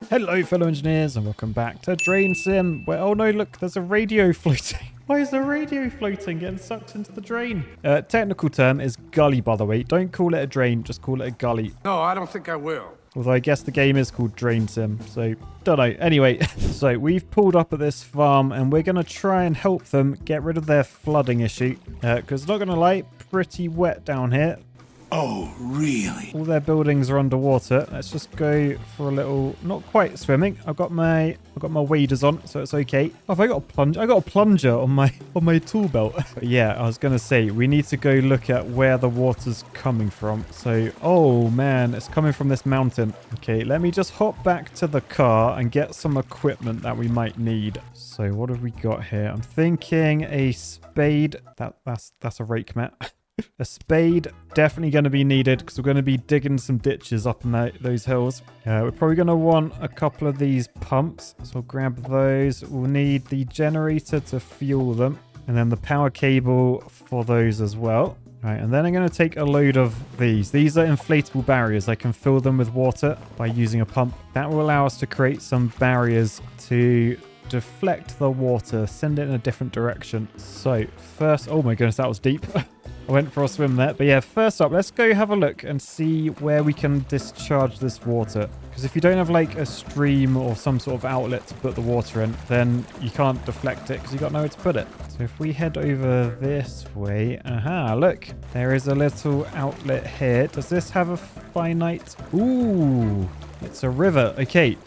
Hello fellow engineers and welcome back to DrainSim. Where, oh no, look, there's a radio floating. Why is the radio floating getting sucked into the drain? Technical term is gully, by the way. Don't call it a drain, just call it a gully. No, I don't think I will. Although I guess the game is called DrainSim, so don't know. Anyway, so we've pulled up at this farm and we're going to try and help them get rid of their flooding issue. Because not going to lie, pretty wet down here. Oh, really? All their buildings are underwater. Let's just go for a little, not quite swimming. I've got my waders on, so it's okay. Oh, have I got a plunger? I got a plunger on my tool belt. But yeah, I was gonna say we need to go look at where the water's coming from. So, oh man, it's coming from this mountain. Okay, let me just hop back to the car and get some equipment that we might need. So, what have we got here? I'm thinking a spade. That's a rake, Matt. A spade, definitely going to be needed because we're going to be digging some ditches up in those hills. We're probably going to want a couple of these pumps, so we'll grab those. We'll need the generator to fuel them, and then the power cable for those as well. Right, and then I'm going to take a load of these. These are inflatable barriers. I can fill them with water by using a pump. That will allow us to create some barriers to deflect the water, send it in a different direction. So first, oh my goodness, that was deep. I went for a swim there. But yeah, first up, let's go have a look and see where we can discharge this water. Because if you don't have like a stream or some sort of outlet to put the water in, then you can't deflect it because you got nowhere to put it. So if we head over this way, aha, look, there is a little outlet here. Does this have a finite? Ooh, it's a river. Okay,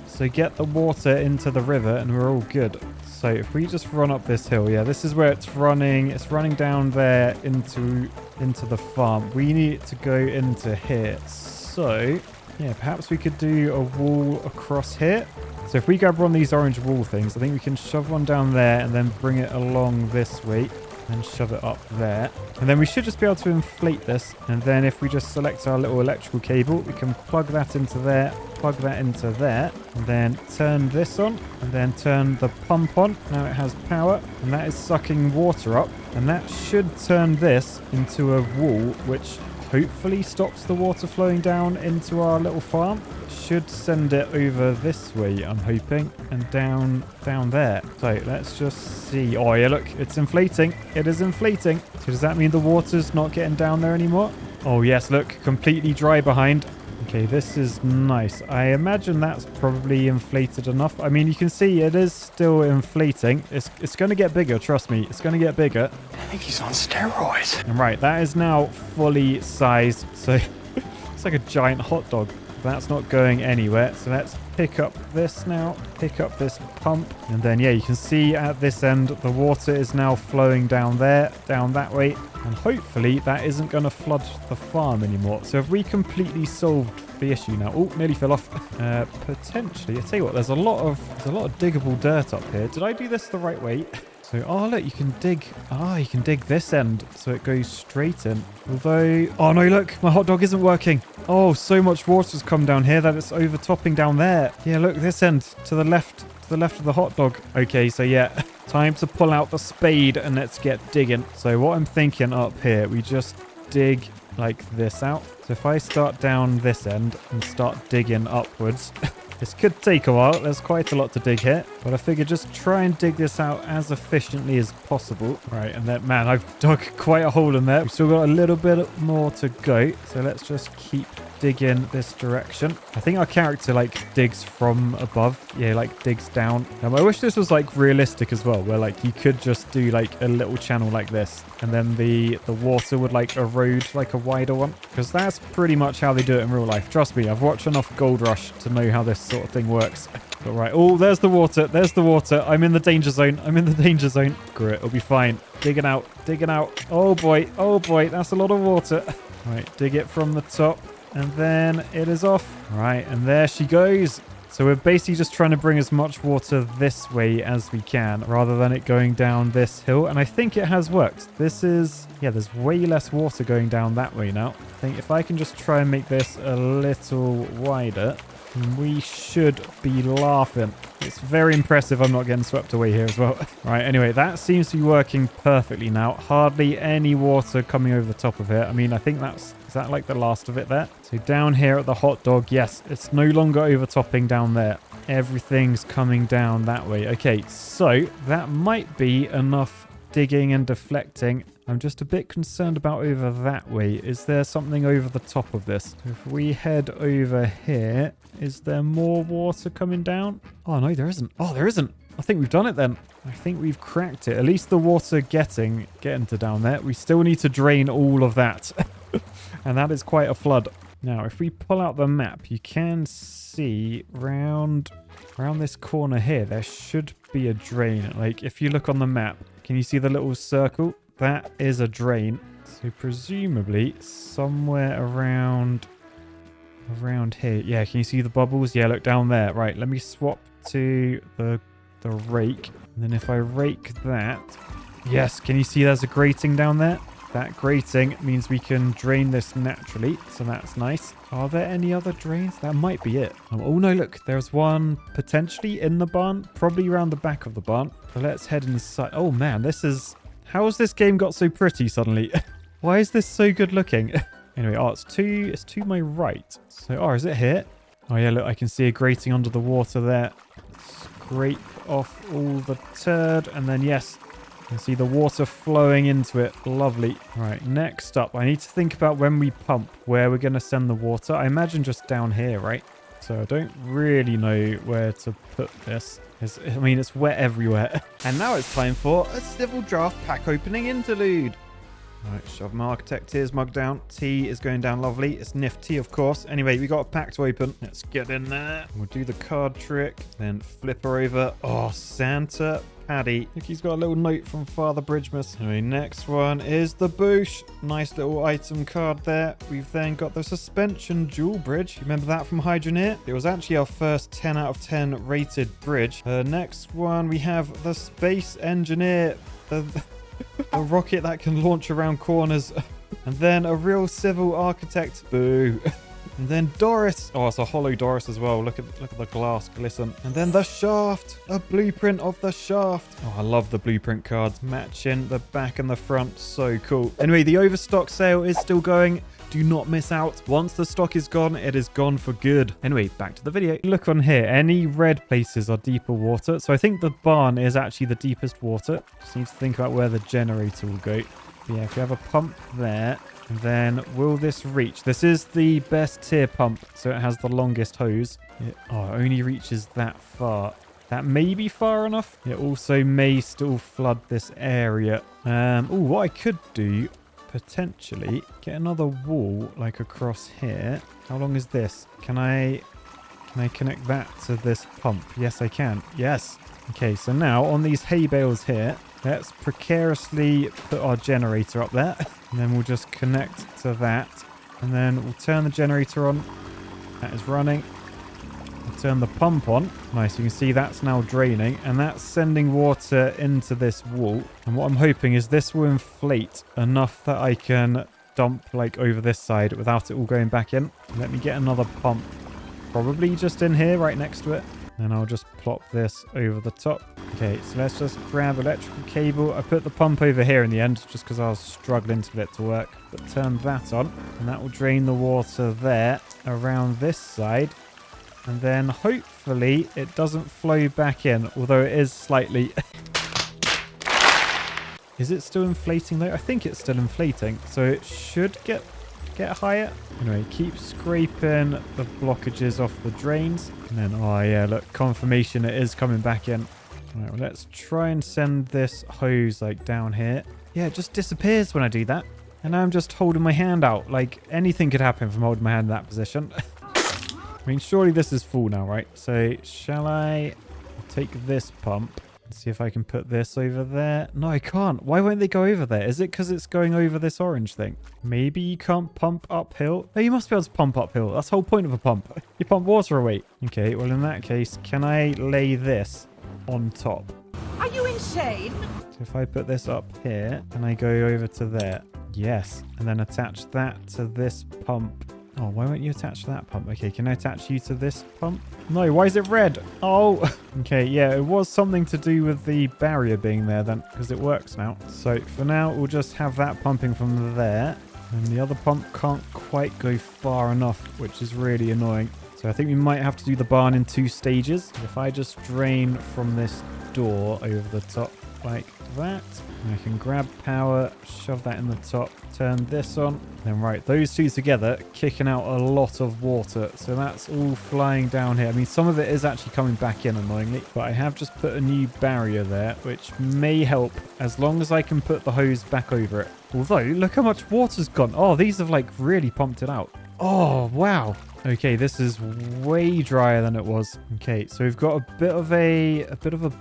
so get the water into the river and we're all good. So if we just run up this hill, yeah, this is where it's running. It's running down there into the farm. We need it to go into here. So yeah, perhaps we could do a wall across here. So if we grab one of these orange wall things, I think we can shove one down there and then bring it along this way and shove it up there. And then we should just be able to inflate this. And then if we just select our little electrical cable, we can plug that into there, plug that into there, and then turn this on, and then turn the pump on. Now it has power, and that is sucking water up. And that should turn this into a wall, which hopefully stops the water flowing down into our little farm. It should send it over this way, I'm hoping, and down there. So let's just see. Oh yeah, look, it's inflating. It is inflating. So does that mean the water's not getting down there anymore? Oh yes, look, completely dry behind. Okay, this is nice. I imagine that's probably inflated enough. I mean, you can see it is still inflating. It's going to get bigger, trust me. It's going to get bigger. I think he's on steroids. And right, that is now fully sized. So it's like a giant hot dog. That's not going anywhere. So let's pick up this now. Pick up this pump. And then, yeah, you can see at this end, the water is now flowing down there, down that way. And hopefully that isn't going to flood the farm anymore. So have we completely solved the issue now? Oh, nearly fell off. Potentially. I tell you what, there's a lot of diggable dirt up here. Did I do this the right way? So, oh look, you can dig. You can dig this end so it goes straight in. Although, oh no, look, my hot dog isn't working. Oh, so much water's come down here that it's overtopping down there. Yeah, look, this end to the left of the hot dog. Okay, so yeah, time to pull out the spade and let's get digging. So what I'm thinking up here, we just dig like this out. So if I start down this end and start digging upwards, this could take a while. There's quite a lot to dig here, but I figure just try and dig this out as efficiently as possible. Right, and then, man, I've dug quite a hole in there. We've still got a little bit more to go. So let's just keep digging this direction. I think our character like digs from above. Yeah, like digs down. I wish this was like realistic as well, where like you could just do like a little channel like this, and then the water would like erode like a wider one, because that's pretty much how they do it in real life. Trust me, I've watched enough Gold Rush to know how this sort of thing works. But right, oh, there's the water. There's the water. I'm in the danger zone. I'm in the danger zone. Great, it'll be fine. Digging out. Digging out. Oh boy. Oh boy. That's a lot of water. Right, dig it from the top. And then it is off. Right, and there she goes. So we're basically just trying to bring as much water this way as we can, rather than it going down this hill. And I think it has worked. This is, yeah, there's way less water going down that way now. I think if I can just try and make this a little wider, And we should be laughing. It's very impressive I'm not getting swept away here as well. Right, anyway, that seems to be working perfectly now. Hardly any water coming over the top of it. I mean, I think is that like the last of it there? So down here at the hot dog, yes, it's no longer overtopping down there. Everything's coming down that way. Okay, so that might be enough digging and deflecting. I'm just a bit concerned about over that way. Is there something over the top of this? If we head over here, is there more water coming down? Oh, no, there isn't. Oh, there isn't. I think we've done it then. I think we've cracked it. At least the water getting to down there. We still need to drain all of that. And that is quite a flood. Now, if we pull out the map, you can see round this corner here, there should be a drain. Like, if you look on the map, can you see the little circle? That is a drain. So presumably somewhere around here. Yeah, can you see the bubbles? Yeah, look down there. Right, let me swap to the rake. And then if I rake that, yes, can you see there's a grating down there? That grating means we can drain this naturally, so that's nice. Are there any other drains? That might be it. Oh no, look, there's one potentially in the barn, probably around the back of the barn. So let's head inside. Oh man, how has this game got so pretty suddenly? Why is this so good looking? Anyway, it's to my right. So, is it here? Oh yeah, look, I can see a grating under the water there. Scrape off all the turd, and then yes, you can see the water flowing into it. Lovely. Right, next up, I need to think about when we pump, where we're going to send the water. I imagine just down here, right? So I don't really know where to put this. I mean, it's wet everywhere. And now it's time for a civil draft pack opening interlude. All right, shove my architect tears mug down. Tea is going down lovely. It's nifty, of course. Anyway, we got a pack to open. Let's get in there. We'll do the card trick, then flip her over. Oh, Santa Paddy. Look, he's got a little note from Father Bridgemas. Anyway, next one is the Boosh. Nice little item card there. We've then got the suspension dual bridge. Remember that from Hydroneer? It was actually our first 10 out of 10 rated bridge. Next one, we have the Space Engineer. A rocket that can launch around corners. And then a real civil architect. Boo. And then Doris. Oh, it's a hollow Doris as well. Look at the glass glisten. And then the shaft. A blueprint of the shaft. Oh, I love the blueprint cards. Matching the back and the front. So cool. Anyway, the overstock sale is still going. Do not miss out. Once the stock is gone, it is gone for good. Anyway, back to the video. Look on here. Any red places are deeper water. So I think the barn is actually the deepest water. Just need to think about where the generator will go. But yeah, if we have a pump there, then will this reach? This is the best tier pump, so it has the longest hose. It only reaches that far. That may be far enough. It also may still flood this area. What I could do, potentially, get another wall like across here. How long is this? Can I connect that to this pump? Yes, I can. Yes. Okay, so now on these hay bales here, let's precariously put our generator up there. And then we'll just connect to that. And then we'll turn the generator on. That is running. We'll turn the pump on. Nice, you can see that's now draining. And that's sending water into this wall. And what I'm hoping is this will inflate enough that I can dump like over this side without it all going back in. Let me get another pump. Probably just in here, right next to it. And I'll just plop this over the top. Okay, so let's just grab electrical cable. I put the pump over here in the end just because I was struggling to get it to work. But turn that on and that will drain the water there around this side. And then hopefully it doesn't flow back in, although it is slightly. Is it still inflating though? I think it's still inflating. So it should get higher. Anyway, keep scraping the blockages off the drains. And then, oh yeah, look, confirmation it is coming back in. All right, well, let's try and send this hose like down here. Yeah, it just disappears when I do that. And I'm just holding my hand out. Like anything could happen from holding my hand in that position. I mean, surely this is full now, right? So shall I take this pump? See if I can put this over there. No, I can't. Why won't they go over there? Is it because it's going over this orange thing? Maybe you can't pump uphill. Oh, you must be able to pump uphill. That's the whole point of a pump. You pump water away. Okay, well, in that case, can I lay this on top? Are you insane? So if I put this up here and I go over to there. Yes. And then attach that to this pump Oh, why won't you attach to that pump? Okay, can I attach you to this pump? No, why is it red? Oh, okay, yeah, it was something to do with the barrier being there then, because it works now. So for now, we'll just have that pumping from there. And the other pump can't quite go far enough, which is really annoying. So I think we might have to do the barn in 2 stages. If I just drain from this door over the top like that, I can grab power, shove that in the top, turn this on. Then right, those 2 together, kicking out a lot of water. So that's all flying down here. I mean, some of it is actually coming back in annoyingly, but I have just put a new barrier there, which may help as long as I can put the hose back over it. Although, look how much water's gone. Oh, these have like really pumped it out. Oh, wow. Okay, this is way drier than it was. Okay, so we've got a bit of a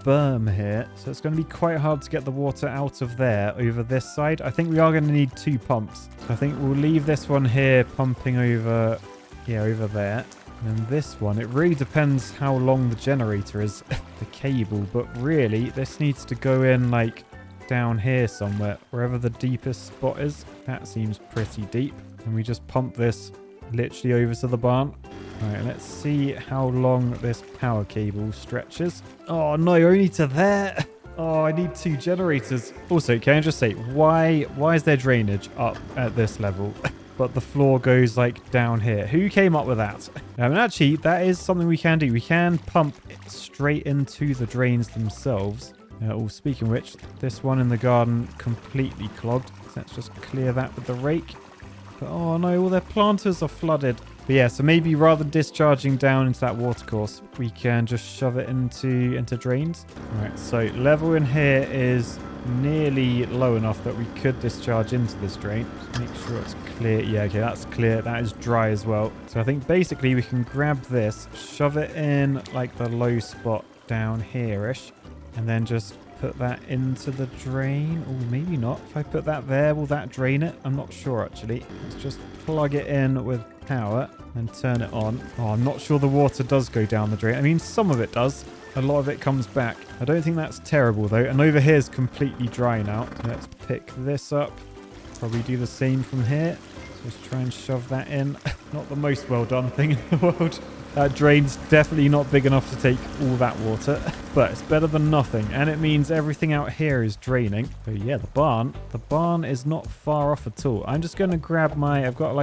berm here. So it's going to be quite hard to get the water out of there over this side. I think we are going to need 2 pumps. So I think we'll leave this one here pumping over, yeah, over there. And then this one, it really depends how long the generator is, the cable. But really, this needs to go in like down here somewhere, wherever the deepest spot is. That seems pretty deep. And we just pump this literally over to the barn. All right, let's see how long this power cable stretches. Oh no, only to there. Oh, I need 2 generators. Also, can I just say, why is there drainage up at this level, but the floor goes like down here? Who came up with that? I mean, actually, that is something we can do. We can pump straight into the drains themselves. Oh, speaking of which, this one in the garden completely clogged. So let's just clear that with the rake. But oh no, all their planters are flooded. But yeah, so maybe rather than discharging down into that watercourse, we can just shove it into drains. All right, so level in here is nearly low enough that we could discharge into this drain. Just make sure it's clear. Yeah, okay, that's clear. That is dry as well. So I think basically we can grab this, shove it in like the low spot down here-ish, and then just put that into the drain. Or maybe not. If I put that there, will that drain it? I'm not sure, actually. Let's just plug it in with power and turn it on. Oh, I'm not sure the water does go down the drain. I mean, some of it does. A lot of it comes back. I don't think that's terrible, though. And over here is completely dry now. So let's pick this up. Probably do the same from here. Just try and shove that in. Not the most well done thing in the world. That drain's definitely not big enough to take all that water, but it's better than nothing. And it means everything out here is draining. So yeah, the barn is not far off at all. I'm just going to grab I've got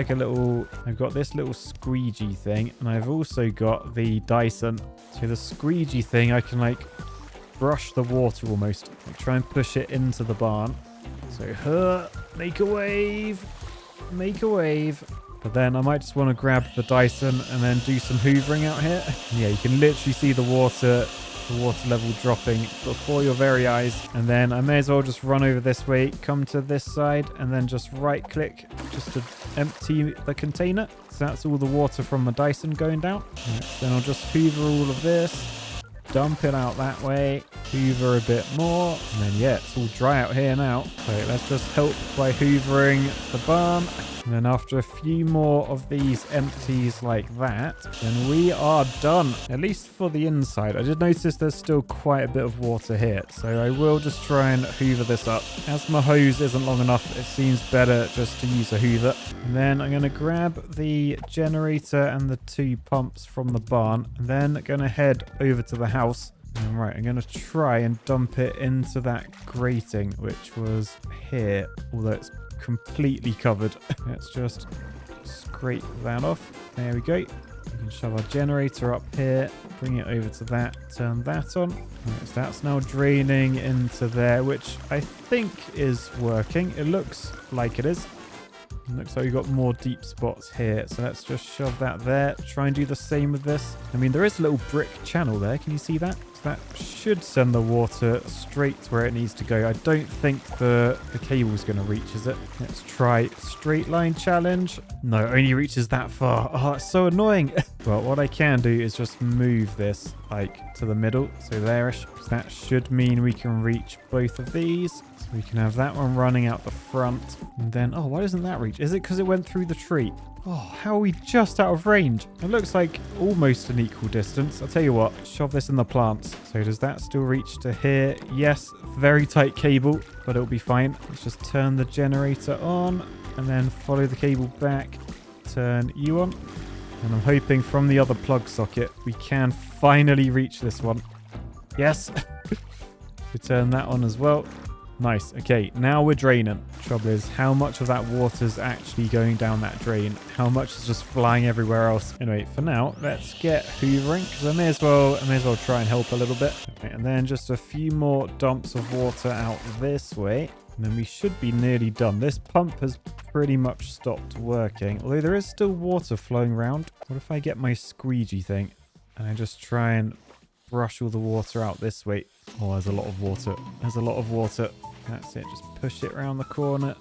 this little squeegee thing, and I've also got the Dyson. So the squeegee thing, I can like brush the water almost. I'll try and push it into the barn. So make a wave. But then I might just want to grab the Dyson and then do some hoovering out here. Yeah, you can literally see the water level dropping before your very eyes. And then I may as well just run over this way, come to this side, and then just right click just to empty the container. So that's all the water from the Dyson going down. Right, then I'll just hoover all of this, dump it out that way, hoover a bit more, and then yeah, it's all dry out here now. So let's just help by hoovering the barn. And then after a few more of these empties like that, then we are done. At least for the inside. I did notice there's still quite a bit of water here. So I will just try and hoover this up. As my hose isn't long enough, it seems better just to use a hoover. And then I'm going to grab the generator and the 2 pumps from the barn. And then going to head over to the house. And right, I'm going to try and dump it into that grating, which was here. Although it's completely covered. Let's just scrape that off. There we go. We can shove our generator up here, bring it over to that, turn that on. Right, so that's now draining into there, which I think is working. It looks like it is. It looks like we've got more deep spots here. So let's just shove that there. Try and do the same with this. I mean, there is a little brick channel there. Can you see that? That should send the water straight to where it needs to go. I don't think the cable's going to reach, is it? Let's try straight line challenge. No, it only reaches that far. Oh, it's so annoying. Well, what I can do is just move this like to the middle. So there-ish. That should mean we can reach both of these. So we can have that one running out the front. And then, oh, why doesn't that reach? Is it because it went through the tree? Oh, how are we just out of range? It looks like almost an equal distance. I'll tell you what, shove this in the plants. So does that still reach to here? Yes, very tight cable, but it'll be fine. Let's just turn the generator on and then follow the cable back turn you on. And I'm hoping from the other plug socket, we can finally reach this one. Yes. We turn that on as well. Nice. Okay, now we're draining. Trouble is, how much of that water's actually going down that drain? How much is just flying everywhere else? Anyway, for now, let's get hoovering, because I may as well try and help a little bit. Okay, and then just a few more dumps of water out this way. And then we should be nearly done. This pump has pretty much stopped working, although there is still water flowing around. What if I get my squeegee thing and I just try and brush all the water out this way? Oh, there's a lot of water. There's a lot of water. That's it. Just push it around the corner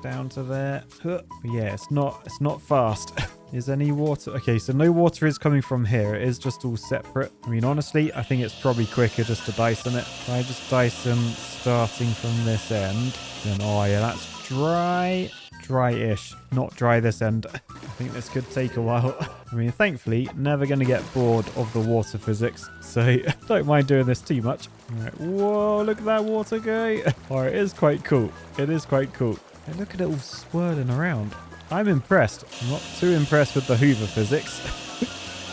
down to there. But yeah, it's not fast. Is any water? Okay, so no water is coming from here. It is just all separate. I mean, honestly, I think it's probably quicker just to Dyson it. If I just Dyson starting from this end, then oh yeah, that's dry-ish. Not dry this end. I think this could take a while. I mean, thankfully, never going to get bored of the water physics, so don't mind doing this too much. All right. Whoa, look at that water go. Oh, it is quite cool. It is quite cool. And look at it all swirling around. I'm impressed. I'm not too impressed with the Hoover physics.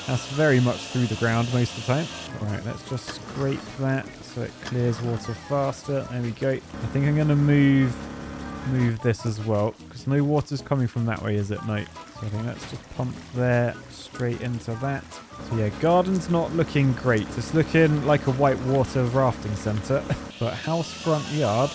That's very much through the ground most of the time. All right, let's just scrape that so it clears water faster. There we go. I think I'm going to move this as well, because no water's coming from that way, is it? No. So I think let's just pump there straight into that. So yeah, garden's not looking great. It's looking like a whitewater rafting centre, but house front yard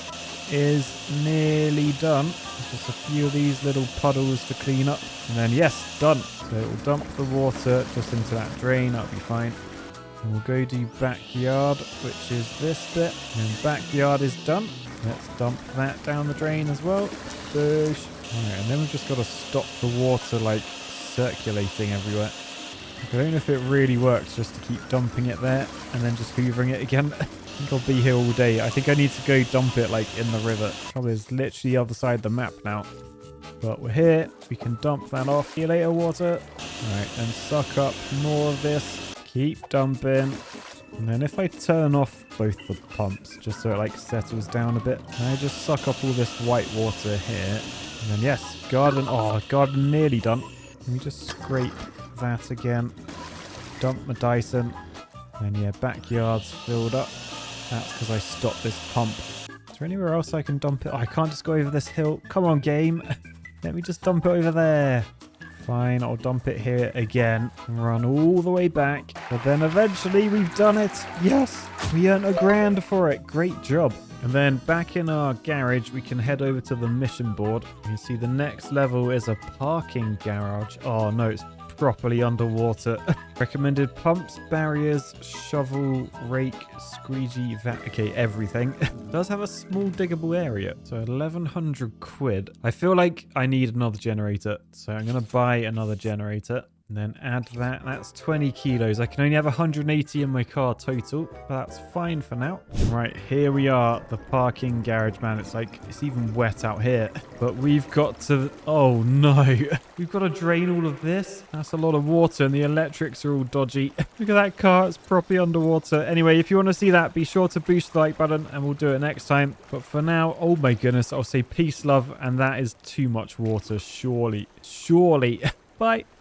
is nearly done. There's just a few of these little puddles to clean up, and then yes, done. So it will dump the water just into that drain. That'll be fine. And we'll go do backyard, which is this bit, and backyard is done. Let's dump that down the drain as well. Boosh. Alright, and then we've just got to stop the water like circulating everywhere. I don't know if it really works just to keep dumping it there and then just hoovering it again. I think I'll be here all day. I think I need to go dump it like in the river. Probably is literally the other side of the map now. But we're here. We can dump that off. See you later, water. Alright, and suck up more of this. Keep dumping. And then if I turn off both the pumps, just so it like settles down a bit, and I just suck up all this white water here. And then yes, garden nearly done. Let me just scrape that again. Dump my Dyson. And yeah, backyard's filled up. That's because I stopped this pump. Is there anywhere else I can dump it? Oh, I can't just go over this hill. Come on, game. Let me just dump it over there. Fine, I'll dump it here again and run all the way back. But then eventually we've done it. Yes, we earned £1,000 for it. Great job. And then back in our garage, we can head over to the mission board. You can see the next level is a parking garage. Oh no, it's properly underwater. Recommended pumps, barriers, shovel, rake, squeegee, okay, everything. Does have a small diggable area, so 1,100 quid. I feel like I need another generator, so I'm gonna buy another generator and then add that. That's 20 kilos. I can only have 180 in my car total, but that's fine for now. Right, here we are, the parking garage, man. It's like, it's even wet out here, but we've got to, oh no, we've got to drain all of this. That's a lot of water and the electrics are all dodgy. Look at that car, it's properly underwater. Anyway, if you want to see that, be sure to boost the like button and we'll do it next time. But for now, oh my goodness, I'll say peace, love, and that is too much water, surely. Bye.